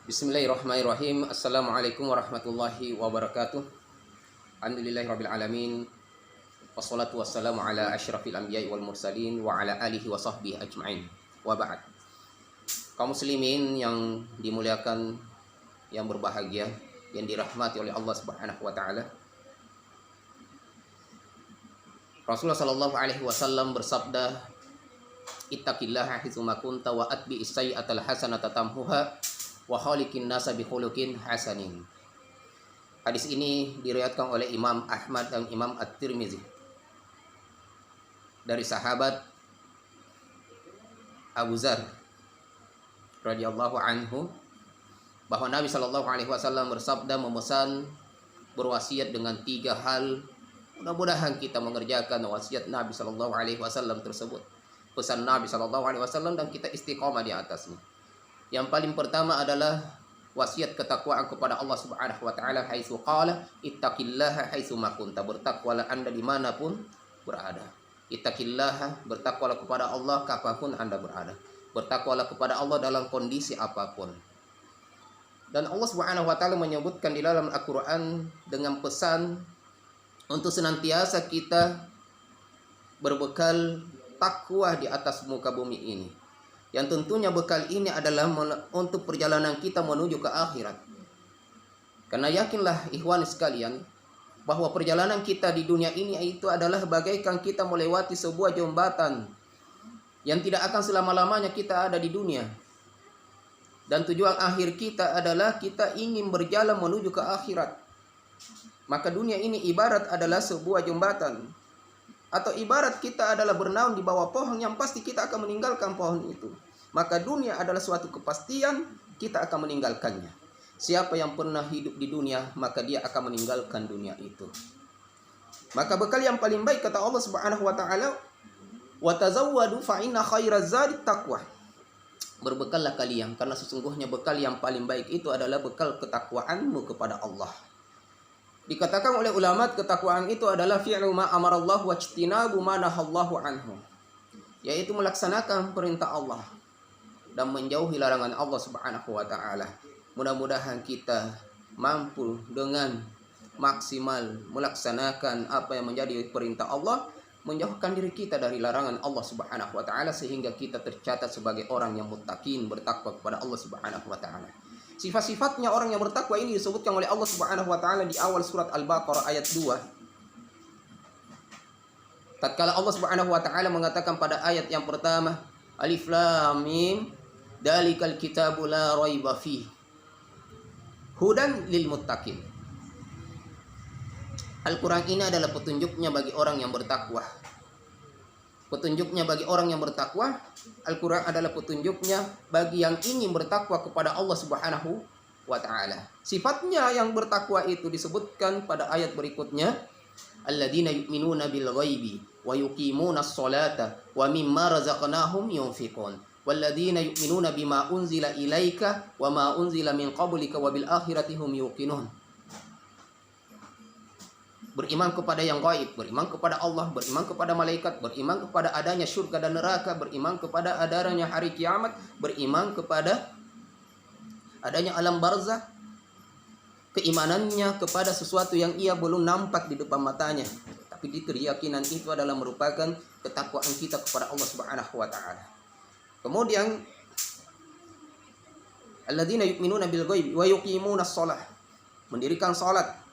Bismillahirrahmanirrahim. Assalamualaikum warahmatullahi wabarakatuh. Alhamdulillahirabbil alamin. Wassalatu wassalamu ala asyrafil anbiya'i wal mursalin wa ala alihi wa sahbihi ajma'in. Wa ba'd. Kaum muslimin yang dimuliakan, yang berbahagia, yang dirahmati oleh Allah Subhanahu wa taala. Rasulullah sallallahu alaihi wasallam bersabda, "Ittaqillaha haitsu ma kunta wa atbi'is sayyi'atal hasanata tamhuha wa khaliqin nasa bi khuluqin hasanin." Hadis ini diriwayatkan oleh Imam Ahmad dan Imam At-Tirmizi dari sahabat Abu Dzar radhiyallahu anhu bahwa Nabi sallallahu alaihi wasallam bersabda, memesan berwasiat dengan 3 hal. Mudah-mudahan kita mengerjakan wasiat Nabi sallallahu alaihi wasallam tersebut, pesan Nabi sallallahu alaihi wasallam, dan kita istiqamah di atasnya. Yang paling pertama adalah wasiat ketakwaan kepada Allah Subhanahu wa taala, haitsu qala ittaqillaha haitsu ma kunta, bertakwalah Anda dimanapun berada. Ittaqillaha, bertakwalah kepada Allah kapanpun Anda berada. Bertakwalah kepada Allah dalam kondisi apapun. Dan Allah Subhanahu wa taala menyebutkan di dalam Al-Qur'an dengan pesan untuk senantiasa kita berbekal takwa di atas muka bumi ini. Yang tentunya bekal ini adalah untuk perjalanan kita menuju ke akhirat. Karena yakinlah ikhwan sekalian, bahwa perjalanan kita di dunia ini itu adalah bagaikan kita melewati sebuah jembatan yang tidak akan selama-lamanya kita ada di dunia. Dan tujuan akhir kita adalah kita ingin berjalan menuju ke akhirat. Maka dunia ini ibarat adalah sebuah jembatan. Atau ibarat kita adalah bernaung di bawah pohon yang pasti kita akan meninggalkan pohon itu. Maka dunia adalah suatu kepastian, kita akan meninggalkannya. Siapa yang pernah hidup di dunia, maka dia akan meninggalkan dunia itu. Maka bekal yang paling baik, kata Allah Subhanahu wa taala, "Wa tazawwadu fa inna khairaz zadi taqwa." Berbekallah kalian, karena sesungguhnya bekal yang paling baik itu adalah bekal ketakwaanmu kepada Allah. Dikatakan oleh ulama, ketakwaan itu adalah fi'lu ma amarallahu wa ijtinabu ma nahallahu anhu, yaitu melaksanakan perintah Allah dan menjauhi larangan Allah Subhanahu wa taala. Mudah-mudahan kita mampu dengan maksimal melaksanakan apa yang menjadi perintah Allah, menjauhkan diri kita dari larangan Allah Subhanahu wa taala, sehingga kita tercatat sebagai orang yang muttaqin, bertakwa kepada Allah Subhanahu wa taala. Sifat-sifatnya orang yang bertakwa ini disebutkan oleh Allah Subhanahu wa taala di awal surat Al-Baqarah ayat 2. Tatkala Allah Subhanahu wa taala mengatakan pada ayat yang pertama, Alif Lam Mim, Dalikal kitabu la raiba fihi, hudan lil muttaqin. Al-Quran ini adalah petunjuknya bagi orang yang bertakwa. Petunjuknya bagi orang yang bertakwa. Al-Quran adalah petunjuknya bagi yang ingin bertakwa kepada Allah Subhanahu wa ta'ala. Sifatnya yang bertakwa itu disebutkan pada ayat berikutnya, alladzina yu'minuna bil ghaibi wa yuqimunas sholata wa mimma razaqnahum yunfiqun walladzina yu'minuna bima unzila ilaika wa ma unzila min qablika wa bil akhirati hum yuqinun. Beriman kepada yang gaib, beriman kepada Allah, beriman kepada malaikat, beriman kepada adanya syurga dan neraka, beriman kepada adanya hari kiamat, beriman kepada adanya alam barzakh, keimanannya kepada sesuatu yang ia belum nampak di depan matanya, tapi keyakinan itu adalah merupakan ketakwaan kita kepada Allah Subhanahu wa taala. Kemudian alladzina yu'minuna bil ghaibi wa yuqimunas shalah, mendirikan salat.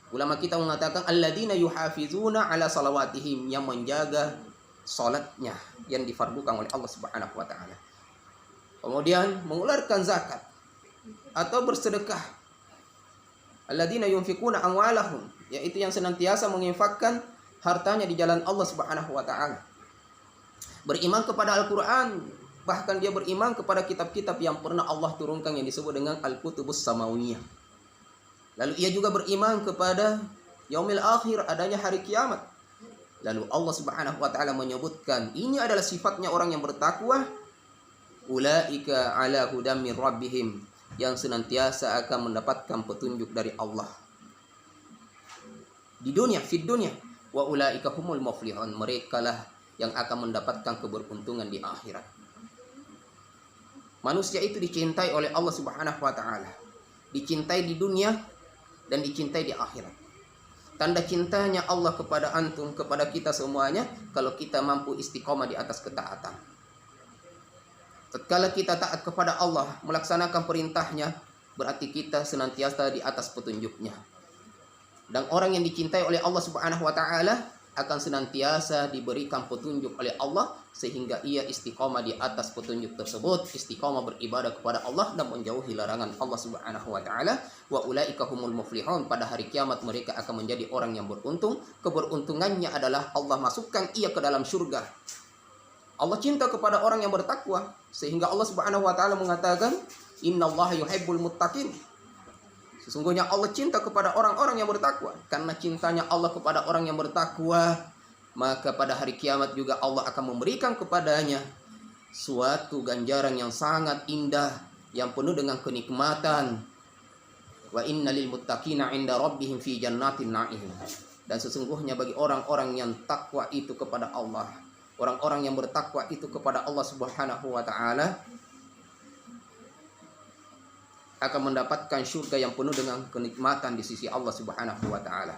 Ulama kita mengatakan alladzina yuhafizuna ala salawatihim, yang menjaga salatnya yang difardukan oleh Allah Subhanahu wa taala. Kemudian mengeluarkan zakat atau bersedekah. Alladzina yunfikuna amwalahum, yaitu yang senantiasa menginfakkan hartanya di jalan Allah Subhanahu wa taala. Beriman kepada Al-Qur'an, bahkan dia beriman kepada kitab-kitab yang pernah Allah turunkan yang disebut dengan Al-Kutubus Samawiyah. Lalu ia juga beriman kepada yaumil akhir, adanya hari kiamat. Lalu Allah Subhanahu wa taala menyebutkan ini adalah sifatnya orang yang bertakwa, ulaika ala hudam min rabbihim, yang senantiasa akan mendapatkan petunjuk dari Allah di dunia, fid dunia, wa ulaika humul muflihun, merekalah yang akan mendapatkan keberuntungan di akhirat. Manusia itu dicintai oleh Allah Subhanahu wa taala. Dicintai di dunia dan dicintai di akhirat. Tanda cintanya Allah kepada antum, kepada kita semuanya, kalau kita mampu istiqomah di atas ketaatan. Tatkala kita taat kepada Allah, melaksanakan perintahnya, berarti kita senantiasa di atas petunjuknya. Dan orang yang dicintai oleh Allah Subhanahu wa taala akan senantiasa diberikan petunjuk oleh Allah sehingga ia istiqomah di atas petunjuk tersebut, istiqomah beribadah kepada Allah dan menjauhi larangan Allah Subhanahu wa taala. Wa ulaika humul muflihun, pada hari kiamat mereka akan menjadi orang yang beruntung. Keberuntungannya adalah Allah masukkan ia ke dalam surga. Allah cinta kepada orang yang bertakwa sehingga Allah Subhanahu wa taala mengatakan, innallaha yuhibbul muttaqin. Sesungguhnya Allah cinta kepada orang-orang yang bertakwa. Karena cintanya Allah kepada orang yang bertakwa, maka pada hari kiamat juga Allah akan memberikan kepadanya suatu ganjaran yang sangat indah, yang penuh dengan kenikmatan. Wa inna lil muttaqina 'inda rabbihim fi jannatin na'im. Dan sesungguhnya bagi orang-orang yang takwa itu kepada Allah, orang-orang yang bertakwa itu kepada Allah Subhanahu wa taala, akan mendapatkan surga yang penuh dengan kenikmatan di sisi Allah Subhanahu wa taala.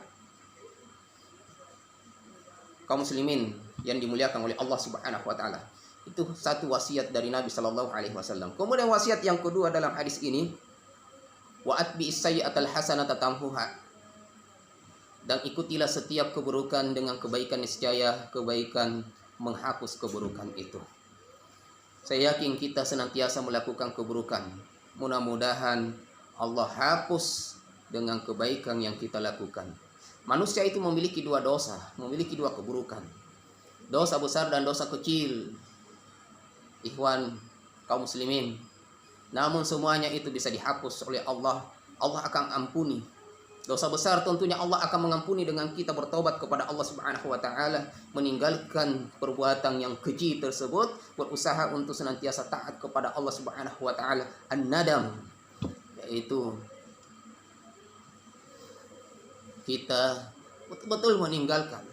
Kaum muslimin yang dimuliakan oleh Allah Subhanahu wa taala, itu satu wasiat dari Nabi sallallahu alaihi wasallam. Kemudian wasiat yang kedua dalam hadis ini, wa atbi'is sayyi'atal hasanata tamhuha. Dan ikutilah setiap keburukan dengan kebaikan, niscaya kebaikan menghapus keburukan itu. Saya yakin kita senantiasa melakukan keburukan. Mudah-mudahan Allah hapus dengan kebaikan yang kita lakukan. Manusia itu memiliki dua dosa, memiliki dua keburukan. Dosa besar dan dosa kecil. Ikhwan, kaum muslimin. Namun semuanya itu bisa dihapus oleh Allah. Allah akan ampuni. Dosa besar tentunya Allah akan mengampuni dengan kita bertobat kepada Allah Subhanahu wa taala, meninggalkan perbuatan yang keji tersebut, berusaha untuk senantiasa taat kepada Allah Subhanahu wa taala. An-nadam, yaitu kita betul-betul meninggalkan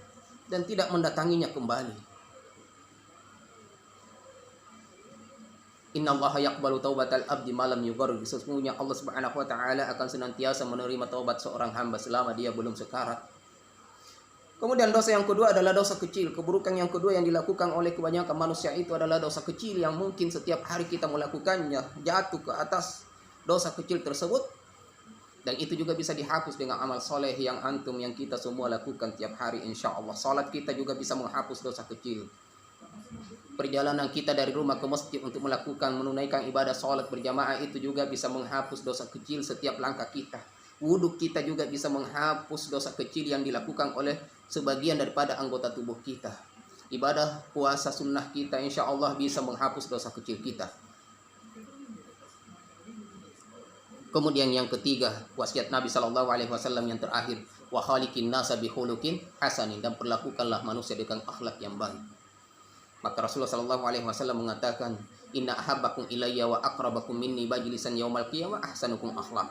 dan tidak mendatanginya kembali. Innallaha yaqbalu taubatal abdi malam yughargir. Sesungguhnya Allah Subhanahu wa taala akan senantiasa menerima taubat seorang hamba selama dia belum sekarat. Kemudian dosa yang kedua adalah dosa kecil. Keburukan yang kedua yang dilakukan oleh kebanyakan manusia itu adalah dosa kecil yang mungkin setiap hari kita melakukannya, jatuh ke atas dosa kecil tersebut. Dan itu juga bisa dihapus dengan amal soleh yang antum, yang kita semua lakukan tiap hari insyaallah. Salat kita juga bisa menghapus dosa kecil. Perjalanan kita dari rumah ke masjid untuk menunaikan ibadah sholat berjamaah itu juga bisa menghapus dosa kecil setiap langkah kita. Wudhu kita juga bisa menghapus dosa kecil yang dilakukan oleh sebagian daripada anggota tubuh kita. Ibadah puasa sunnah kita insya Allah bisa menghapus dosa kecil kita. Kemudian yang ketiga, wasiat Nabi SAW yang terakhir, wa khaliqin nasa bi khuluqin hasanin, dan perlakukanlah manusia dengan akhlak yang baik. Maka Rasulullah SAW mengatakan, inna ahabbakum ilayya wa aqrabakum minni bajlisan yaumal qiyamah ahsanukum akhlaq.